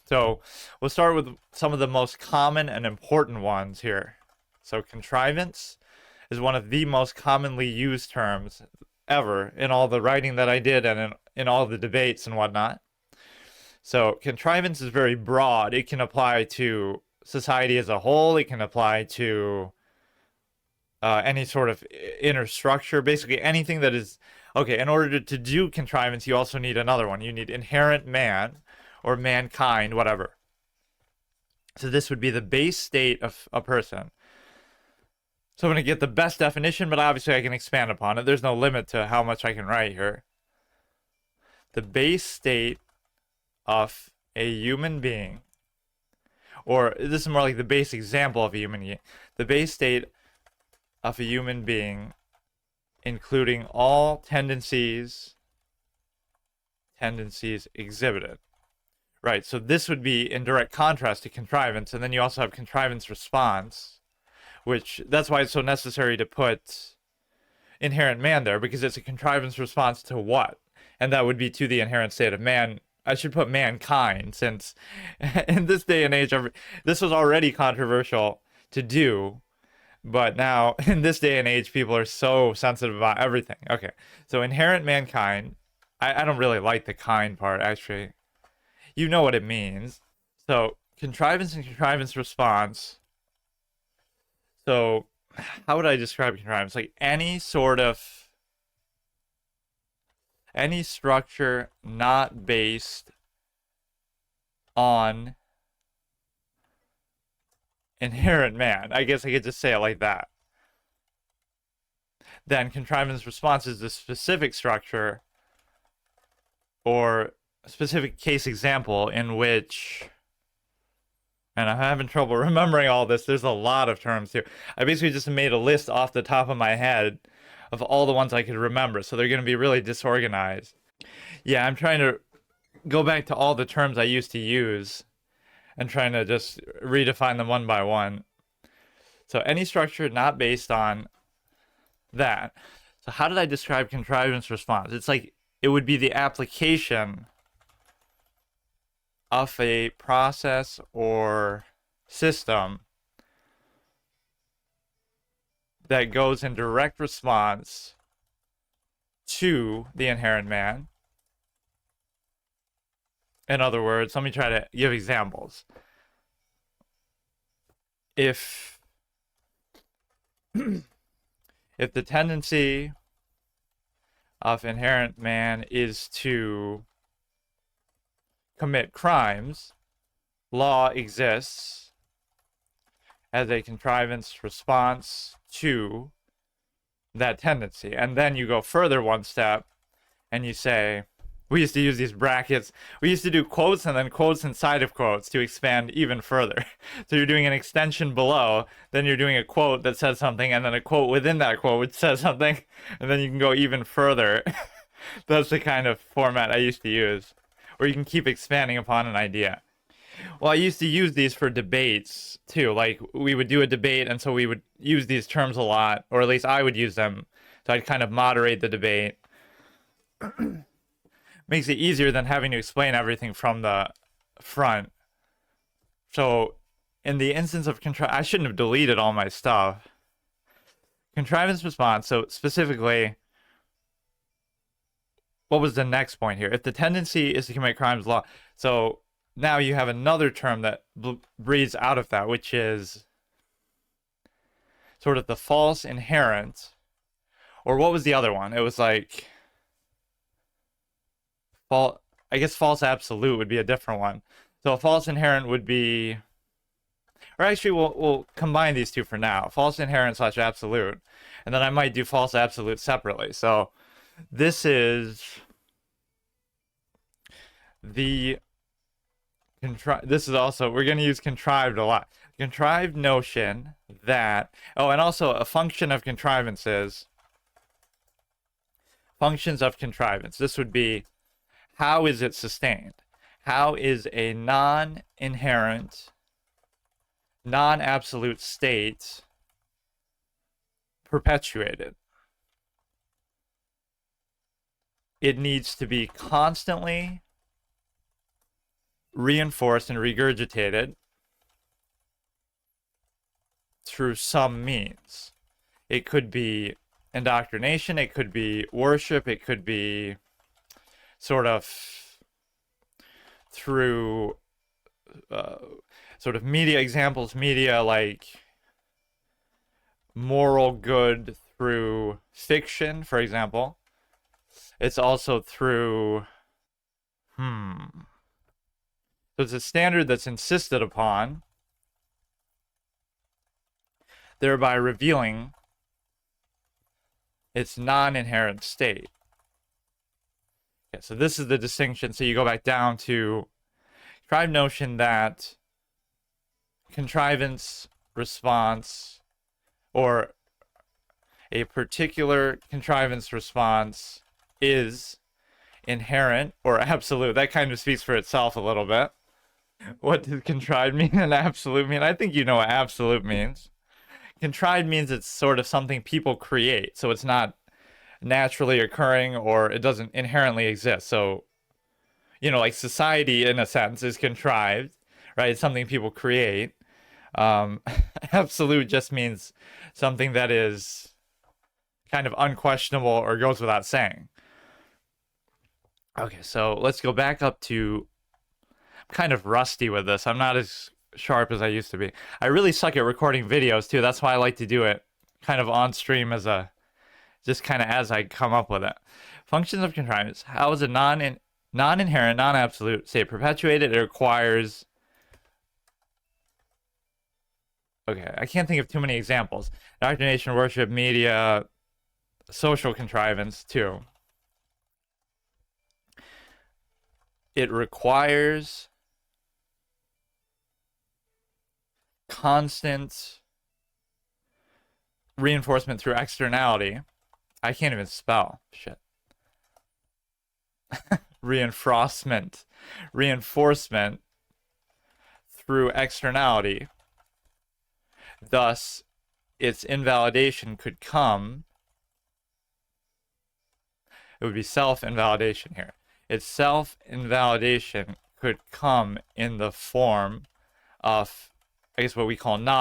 So we'll start with some of the most common and important ones here. So contrivance is one of the most commonly used terms ever in all the writing that I did and in all the debates and whatnot. So contrivance is very broad. It can apply to society as a whole. It can apply to any sort of inner structure, basically anything that is okay. In order to do contrivance, you also need another one. You need inherent man or mankind, whatever. So this would be the base state of a person. So I'm going to get the best definition, but obviously I can expand upon it. There's no limit to how much I can write here. The base state of a human being, or this is more like the base example of a human being, the base state of a human being, including all tendencies exhibited. Right, so this would be in direct contrast to contrivance, and then you also have contrivance-response, which that's why it's so necessary to put inherent man there, because it's a contrivance response to what? And that would be to the inherent state of man. I should put mankind, since in this day and age, this was already controversial to do, but now in this day and age, people are so sensitive about everything. Okay, so inherent mankind. I don't really like the kind part, actually. You know what it means. So contrivance and contrivance response. So how would I describe contrivance? Like any structure not based on inherent man. I guess I could just say it like that. Then contrivance response is the specific structure or specific case example in which, and I'm having trouble remembering all this. There's a lot of terms here. I basically just made a list off the top of my head of all the ones I could remember, so they're going to be really disorganized. Yeah, I'm trying to go back to all the terms I used to use and trying to just redefine them one by one. So any structure not based on that. So how did I describe contrivance response? It's like it would be the application of a process or system that goes in direct response to the inherent man. In other words, let me try to give examples. If the tendency of inherent man is to commit crimes, law exists as a contrivance response to that tendency. And then you go further one step and you say, we used to use these brackets. We used to do quotes and then quotes inside of quotes to expand even further. So you're doing an extension below, then you're doing a quote that says something, and then a quote within that quote which says something, and then you can go even further. That's the kind of format I used to use, where you can keep expanding upon an idea. Well, I used to use these for debates too. Like we would do a debate, and so we would use these terms a lot, or at least I would use them. So I'd kind of moderate the debate. Makes it easier than having to explain everything from the front. So in the instance of I shouldn't have deleted all my stuff. Contrivance response. So specifically, what was the next point here? If the tendency is to commit crimes, law. So now you have another term that breeds out of that, which is sort of the false inherent. Or what was the other one? It was like I guess false absolute would be a different one. So a false inherent would be, or actually we'll combine these two for now. False inherent / absolute. And then I might do false absolute separately. So this is the this is also, we're going to use contrived a lot. Contrived notion that, oh, and also a function of contrivances, functions of contrivance. This would be, how is it sustained? How is a non-inherent, non-absolute state perpetuated? It needs to be constantly reinforced and regurgitated through some means. It could be indoctrination, it could be worship, it could be sort of through sort of media examples, media like moral good through fiction, for example. It's also through, so it's a standard that's insisted upon, thereby revealing its non-inherent state. Okay, so this is the distinction. So you go back down to tribe notion that contrivance response or a particular contrivance response is inherent or absolute. That kind of speaks for itself a little bit. What does contrived mean and absolute mean? I think you know what absolute means. Contrived means it's sort of something people create, so it's not naturally occurring or it doesn't inherently exist. So, you know, like society in a sense is contrived, right? It's something people create. Absolute just means something that is kind of unquestionable or goes without saying. Okay, so let's go back up to. I'm kind of rusty with this. I'm not as sharp as I used to be. I really suck at recording videos too. That's why I like to do it kind of on stream as a just kind of as I come up with it. Functions of contrivance. How is a non-inherent, non-absolute state perpetuated? It requires. Okay, I can't think of too many examples. Indoctrination, worship, media, social contrivance too. It requires constant reinforcement through externality. I can't even spell. Shit. Reinforcement. Reinforcement through externality. Thus, its invalidation could come. It would be self-invalidation here. Its self-invalidation could come in the form of, I guess, what we call non